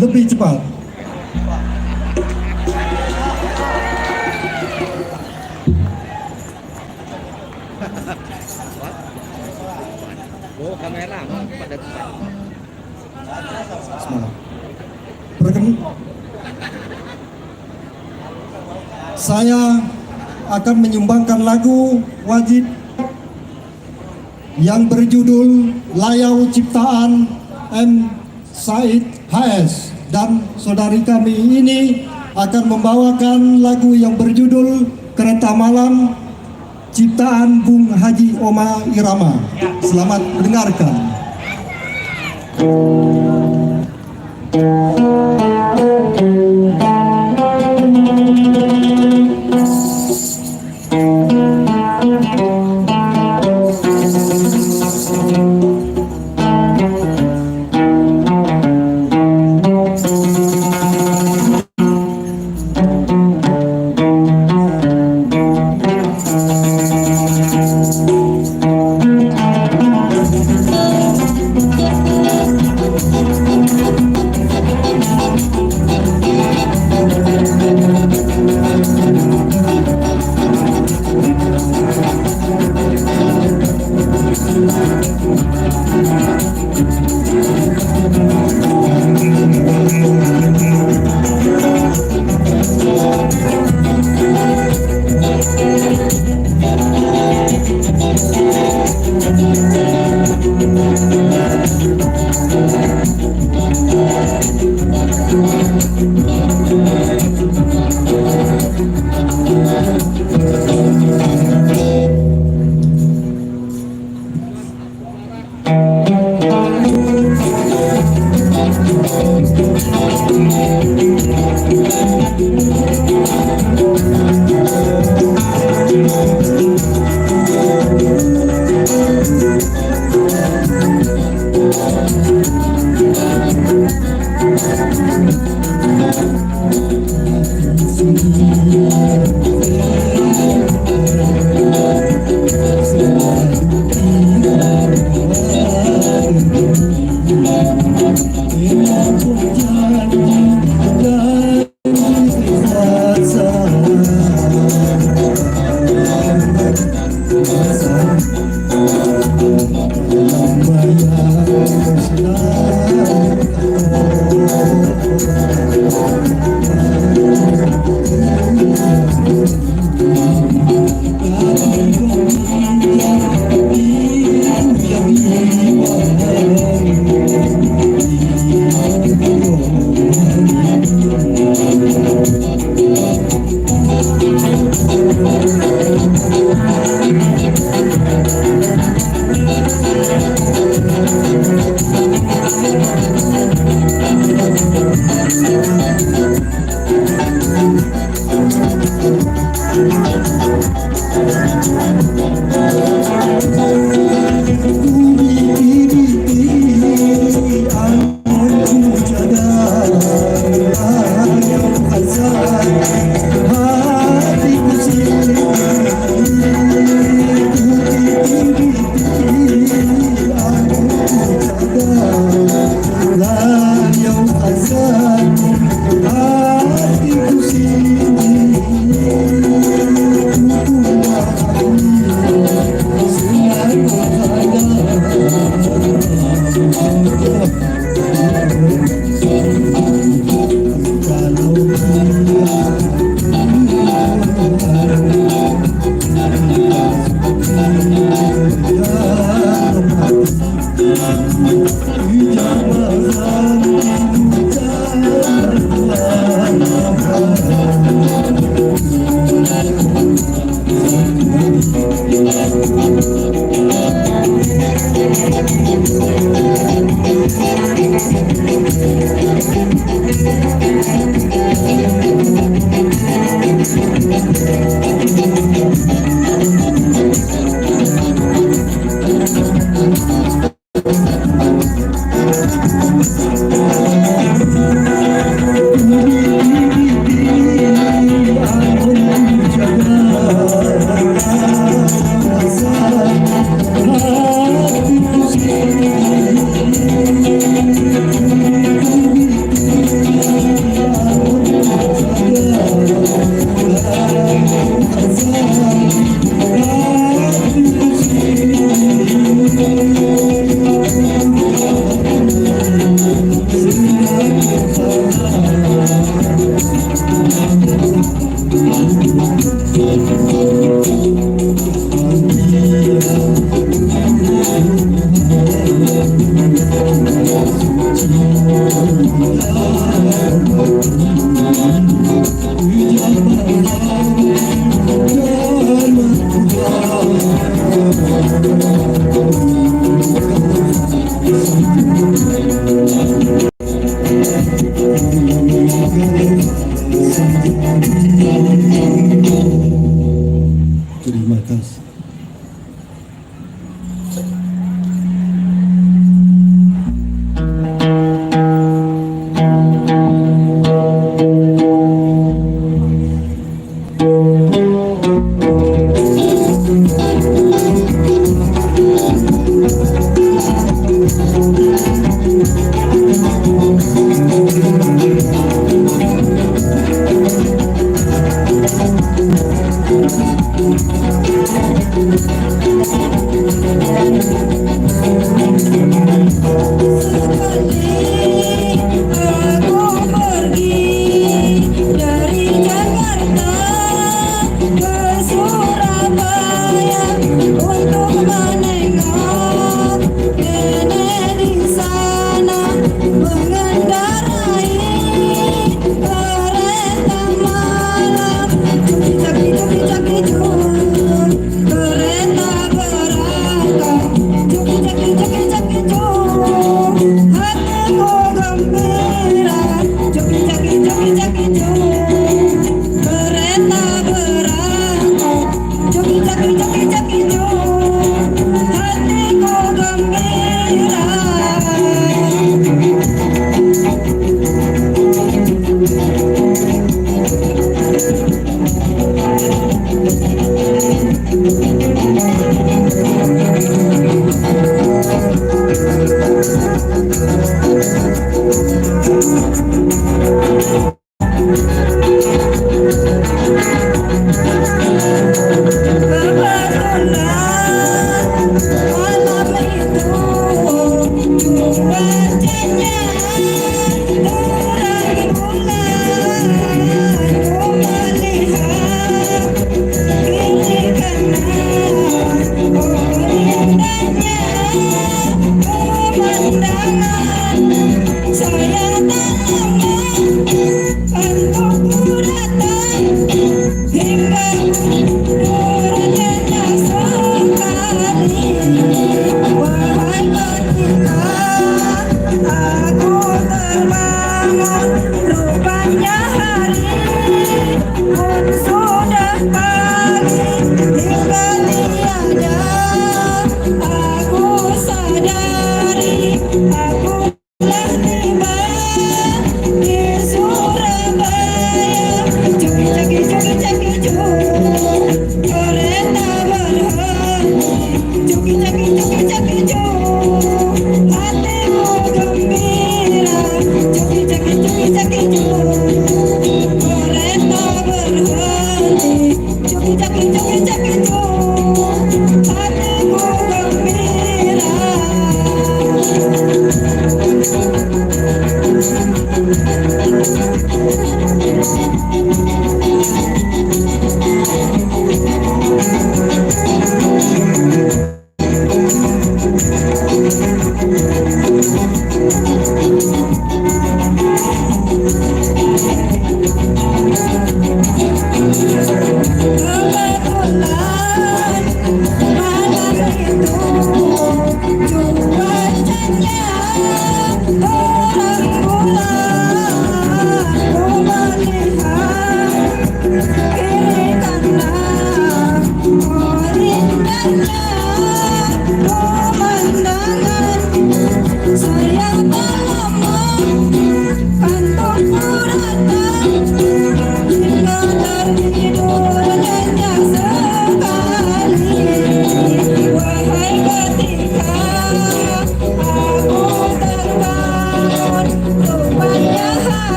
lebih cepat. Oh, kamera pada Semangat. Saya akan menyumbangkan lagu wajib yang berjudul Layau Ciptaan M. Said HS, dan saudari kami ini akan membawakan lagu yang berjudul Kereta Malam ciptaan Bung Haji Oma Irama. Selamat mendengarkan. Terima kasih.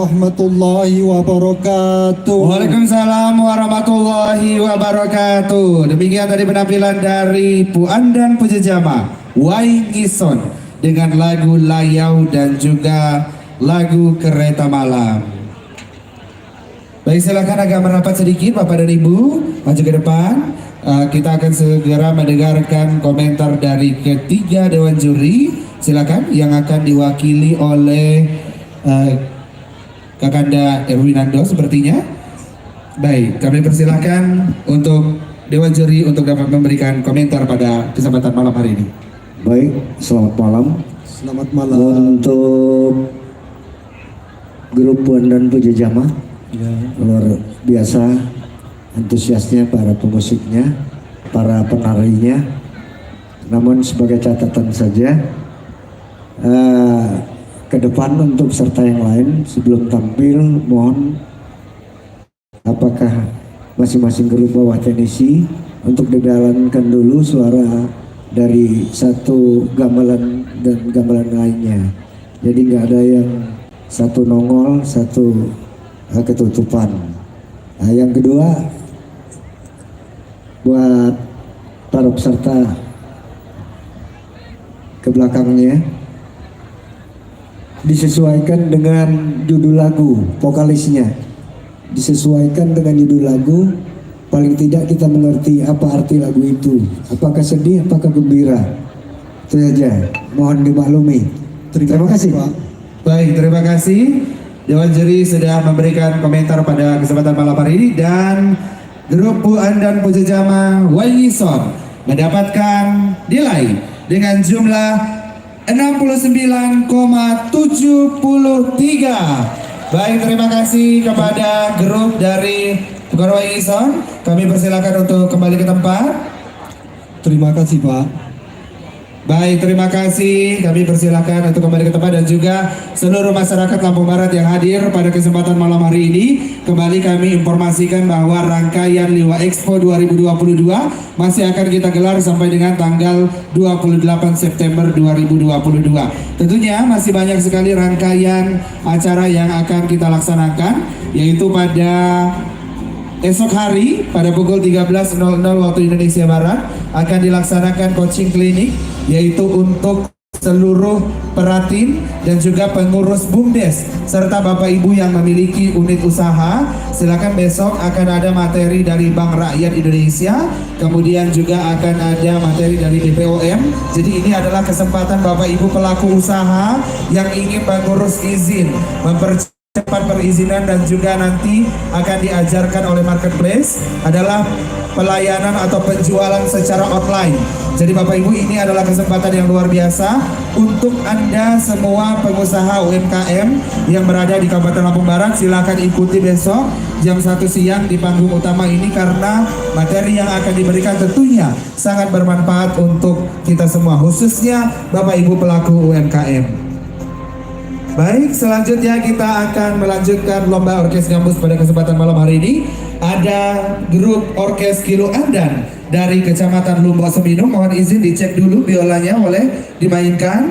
warahmatullahi wabarakatuh. Waalaikumsalam warahmatullahi wabarakatuh. Demikian tadi penampilan dari Pu Andan Pujajama Wai Ngison dengan lagu Layau dan juga lagu Kereta Malam. Baik, silakan agak merapat sedikit Bapak dan Ibu, maju ke depan. Kita akan segera mendengarkan komentar dari ketiga dewan juri. Silakan, yang akan diwakili oleh Kakanda Erwinando sepertinya. Baik, kami persilakan untuk dewan juri untuk dapat memberikan komentar pada kesempatan malam hari ini. Baik, selamat malam. Selamat malam. Untuk grup Pu Andan Pujajama, luar biasa antusiasnya para pemusiknya, para penarinya. Namun sebagai catatan saja, ke depan untuk peserta yang lain sebelum tampil, mohon apakah masing-masing grup bawah tenisi untuk dijalankan dulu suara dari satu gamelan dan gamelan lainnya. Jadi nggak ada yang satu nongol, satu ketutupan. Nah, yang kedua, buat para peserta ke belakangnya, disesuaikan dengan judul lagu, vokalisnya disesuaikan dengan judul lagu. Paling tidak kita mengerti apa arti lagu itu, apakah sedih, apakah gembira. Itu saja, mohon dimaklumi. Terima kasih Pak. Baik, terima kasih. Dewan juri sudah memberikan komentar pada kesempatan malam hari ini, dan grup Pu Andan Pujajama Wai Ngison mendapatkan nilai dengan jumlah 69,73. Baik, terima kasih kepada grup dari Bukan Wai Ngison. Kami persilakan untuk kembali ke tempat. Terima kasih Pak. Baik, terima kasih. Kami persilakan untuk kembali ke tempat, dan juga seluruh masyarakat Lampung Barat yang hadir pada kesempatan malam hari ini. Kembali kami informasikan bahwa rangkaian Liwa Expo 2022 masih akan kita gelar sampai dengan tanggal 28 September 2022. Tentunya masih banyak sekali rangkaian acara yang akan kita laksanakan, yaitu pada esok hari pada pukul 13.00 waktu Indonesia Barat akan dilaksanakan coaching klinik, yaitu untuk seluruh peratin dan juga pengurus BUMDes serta Bapak Ibu yang memiliki unit usaha. Silakan, besok akan ada materi dari Bank Rakyat Indonesia, kemudian juga akan ada materi dari BPOM. Jadi ini adalah kesempatan Bapak Ibu pelaku usaha yang ingin mengurus izin, mempercepat perizinan, dan juga nanti akan diajarkan oleh marketplace adalah pelayanan atau penjualan secara online. Jadi Bapak Ibu, ini adalah kesempatan yang luar biasa untuk Anda semua pengusaha UMKM yang berada di Kabupaten Lampung Barat. Silakan ikuti besok jam 1 siang di panggung utama ini, karena materi yang akan diberikan tentunya sangat bermanfaat untuk kita semua, khususnya Bapak Ibu pelaku UMKM. Baik, selanjutnya kita akan melanjutkan lomba orkes gambus pada kesempatan malam hari ini. Ada grup orkes Kilo Andan dari Kecamatan Lumbok Seminu. Mohon izin dicek dulu biolanya, boleh dimainkan.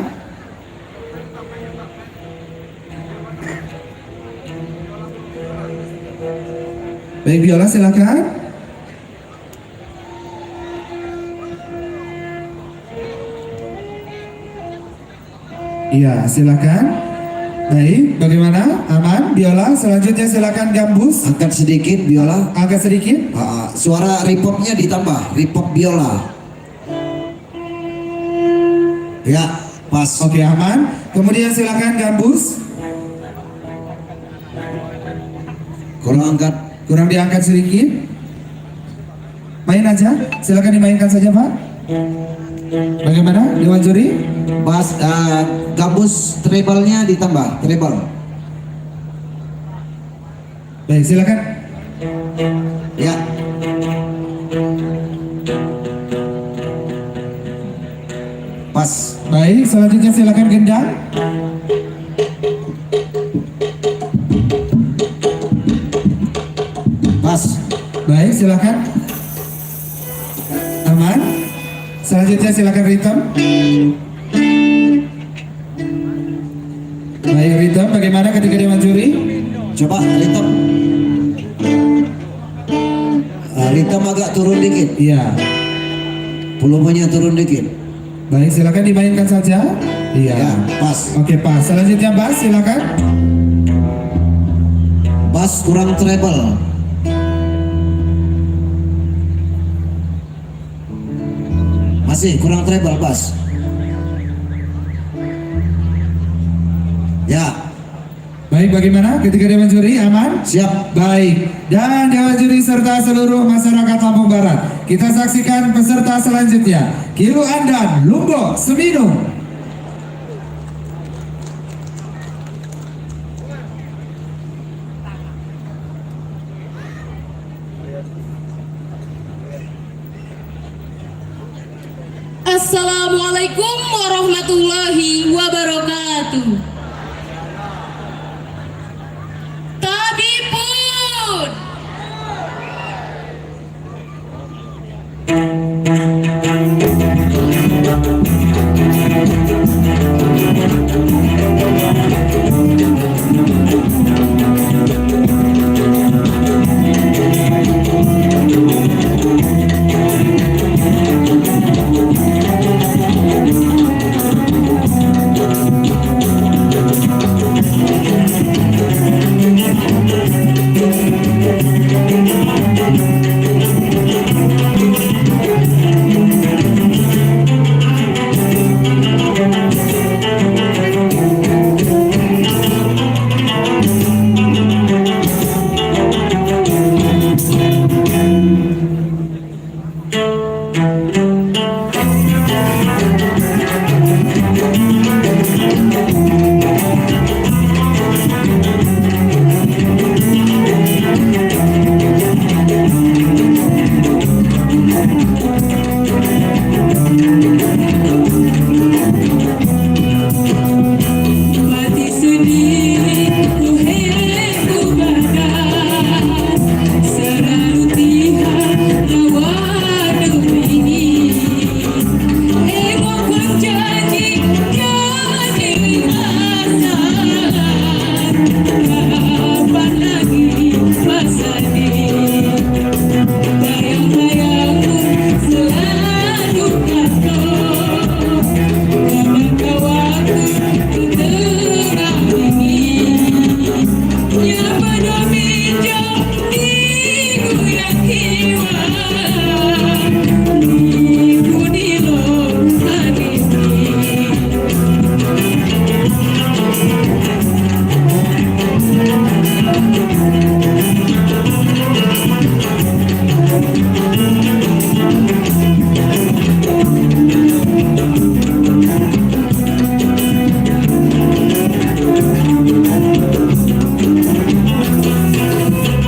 Baik, biola silakan. Iya, silakan. Baik, bagaimana? Aman? Biola, selanjutnya silakan gambus. Angkat sedikit biola. Angkat sedikit. Suara repopnya ditambah, repop biola. Ya, pas. Oke, aman. Kemudian silakan gambus. Kurang angkat. Kurang diangkat sedikit. Main aja. Silakan dimainkan saja, Pak. Bagaimana? Dewan juri? Pas gambus treble-nya ditambah, treble. Baik, silakan. Ya. Pas. Baik, selanjutnya silakan gendang. Pas. Baik, silakan. Aman. Selanjutnya silakan ritem. Baik, ritem. Bagaimana ketika dewan juri? Coba Ritem. Ritem agak turun dikit. Iya. Volumenya turun dikit. Baik, silakan dimainkan saja. Iya. Ya, pas. Oke, pas. Selanjutnya bass, silakan. Bass kurang treble. Masih kurang treble bass. Ya, Baik, bagaimana ketika Dewan Juri? Aman? siap. Baik, dan Dewan Juri serta seluruh masyarakat Lampung Barat, kita saksikan peserta selanjutnya. Kilu Andan, Lumbok, Seminung. Assalamualaikum warahmatullahi wabarakatuh. Tabipun. Mati sedih ku bakar, selalu tiap nyawa ini. Ego berjanji jadi asal, kapan lagi masa ini? Bayang-bayangku selalu kacau, kawan-kawanku tengah ini. Yang berdominjau di goyang jiwa, ku di lohan ini.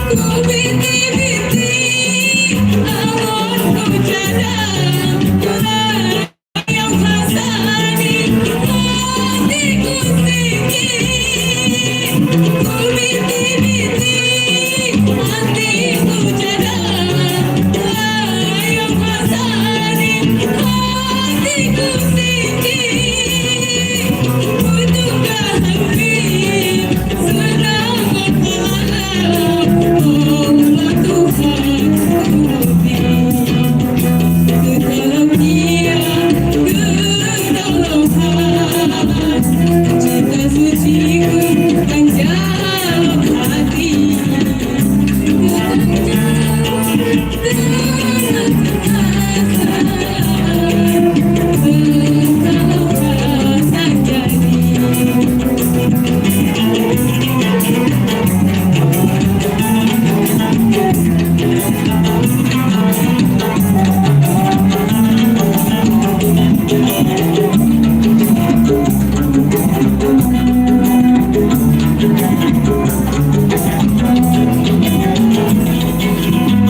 Ku binti-binti awan hujan, yang hasani hatiku tinggi. Ku binti-binti hatiku hujan, yang hasani hatiku tinggi. Butuhkah hati sedang berhalau, Allah Tuhan turuti. Kedalam dia kedalaman, cinta suciku dan dalam hati. Engkau rasa jadi.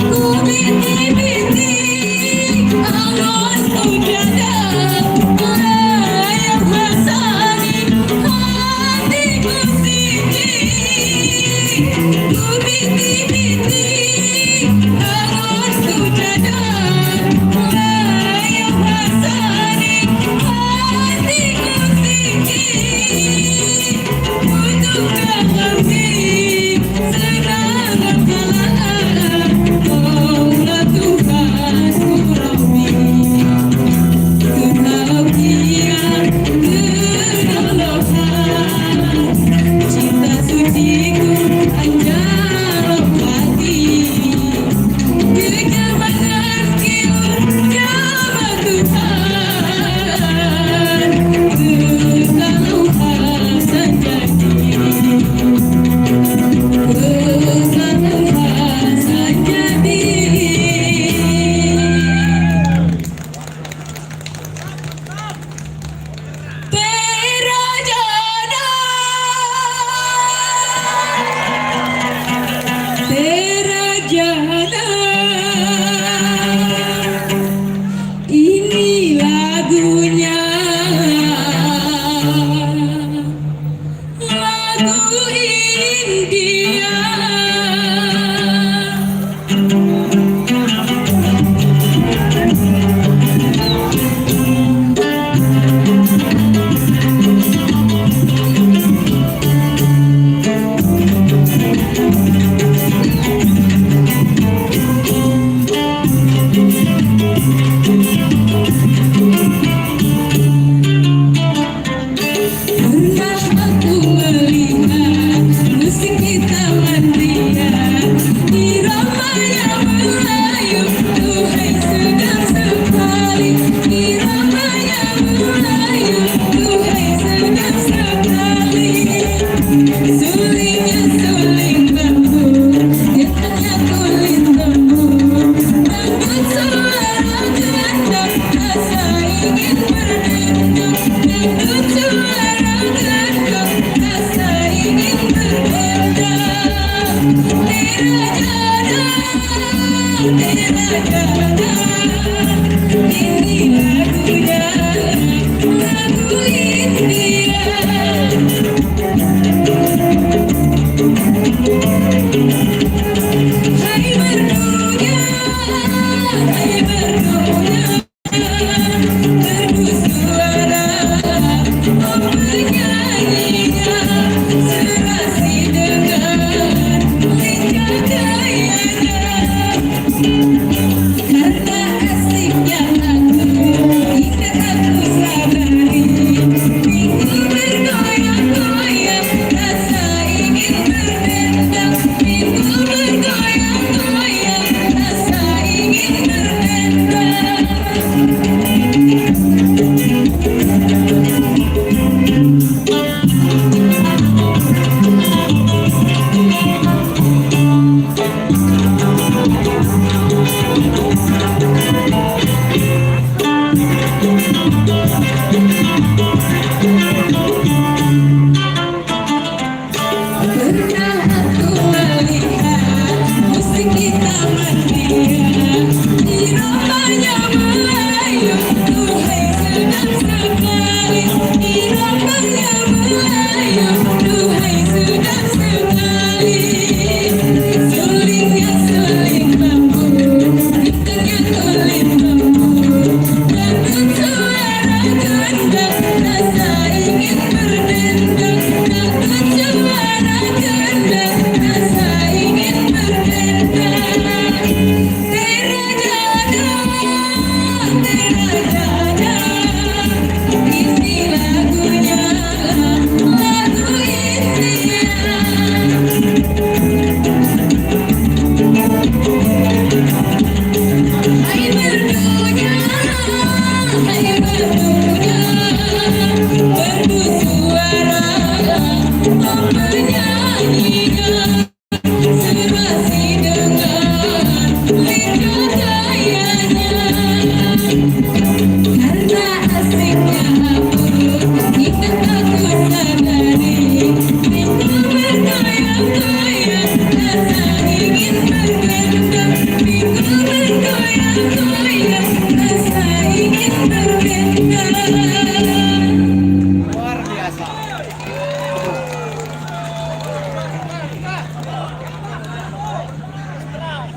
Ku binti-binti awan hujan, yang hasani hatiku tinggi. Ku binti-binti awan hujan, yang hasani hatiku tinggi. Butuhkah hati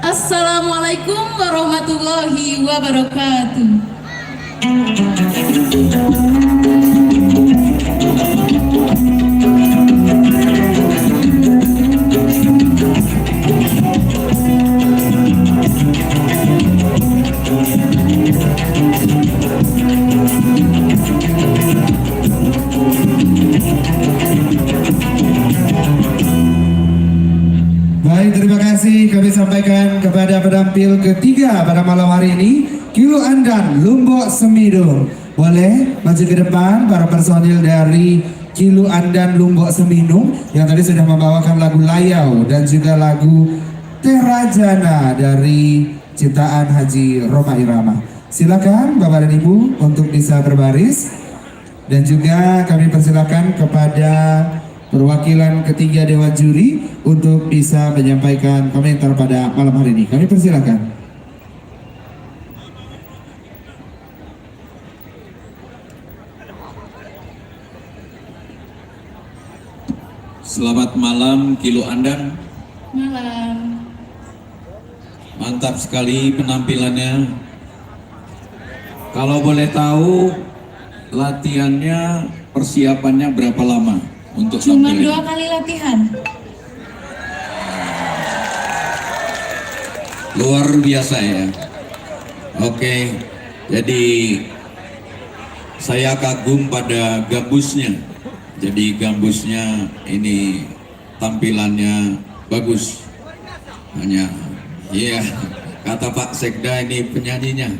Assalamualaikum warahmatullahi wabarakatuh. Baik, terima kasih kami sampaikan kepada penampil ketiga pada malam hari ini, Kilu Andan Lumbok Semidung. Boleh maju ke depan para personil dari Kilu Andan Lumbok Semidung yang tadi sudah membawakan lagu Layau dan juga lagu Terajana dari ciptaan Haji Roma Irama. Silakan Bapak dan Ibu untuk bisa berbaris, dan juga kami persilakan kepada perwakilan ketiga Dewan Juri untuk bisa menyampaikan komentar pada malam hari ini. Kami persilakan. Selamat malam Kilu Andan. Malam. Mantap sekali penampilannya. Kalau boleh tahu latihannya, persiapannya berapa lama untuk Cuma tampil? 2 kali latihan. Luar biasa ya. Oke, jadi saya kagum pada gambusnya. Jadi gambusnya ini tampilannya bagus. Hanya, iya, kata Pak Sekda ini penyanyinya.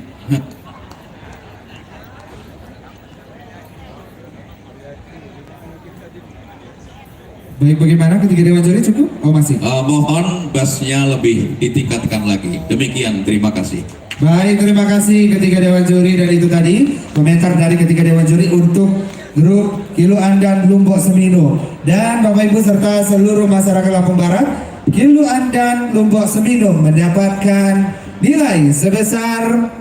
Baik, bagaimana ketiga Dewan Juri cukup? Oh masih. Mohon bassnya lebih ditingkatkan lagi. Demikian, terima kasih. Baik, terima kasih ketiga Dewan Juri, dan itu tadi komentar dari ketiga Dewan Juri untuk grup Kilu Andan Lumbok Semino. Dan Bapak Ibu serta seluruh masyarakat Lampung Barat, Kilu Andan Lumbok Semino mendapatkan nilai sebesar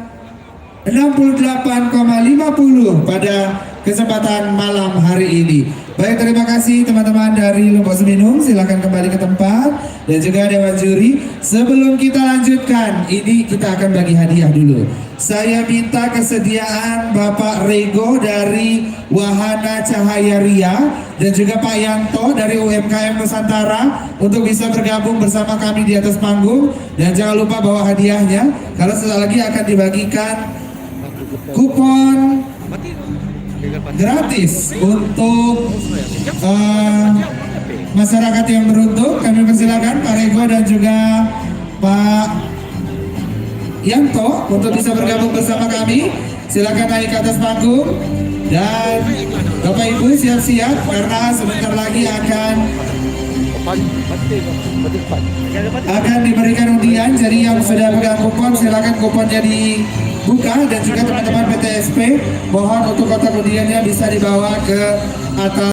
68,50 pada kesempatan malam hari ini. Baik, terima kasih teman-teman dari Lombok Seminung. Silakan kembali ke tempat dan juga Dewan Juri. Sebelum kita lanjutkan, ini kita akan bagi hadiah dulu. Saya minta kesediaan Bapak Rego dari Wahana Cahaya Ria dan juga Pak Yanto dari UMKM Nusantara untuk bisa bergabung bersama kami di atas panggung. Dan jangan lupa bawa hadiahnya, karena setelah lagi akan dibagikan kupon gratis untuk masyarakat yang beruntung. Kami persilakan Pak Rego dan juga Pak Yanto untuk bisa bergabung bersama kami. Silakan naik ke atas panggung dan Bapak Ibu siap-siap karena sebentar lagi akan diberikan undian. Jadi yang sudah pegang kupon silakan kuponnya dibuka, dan juga teman-teman PTSP mohon untuk kotak undiannya bisa dibawa ke atas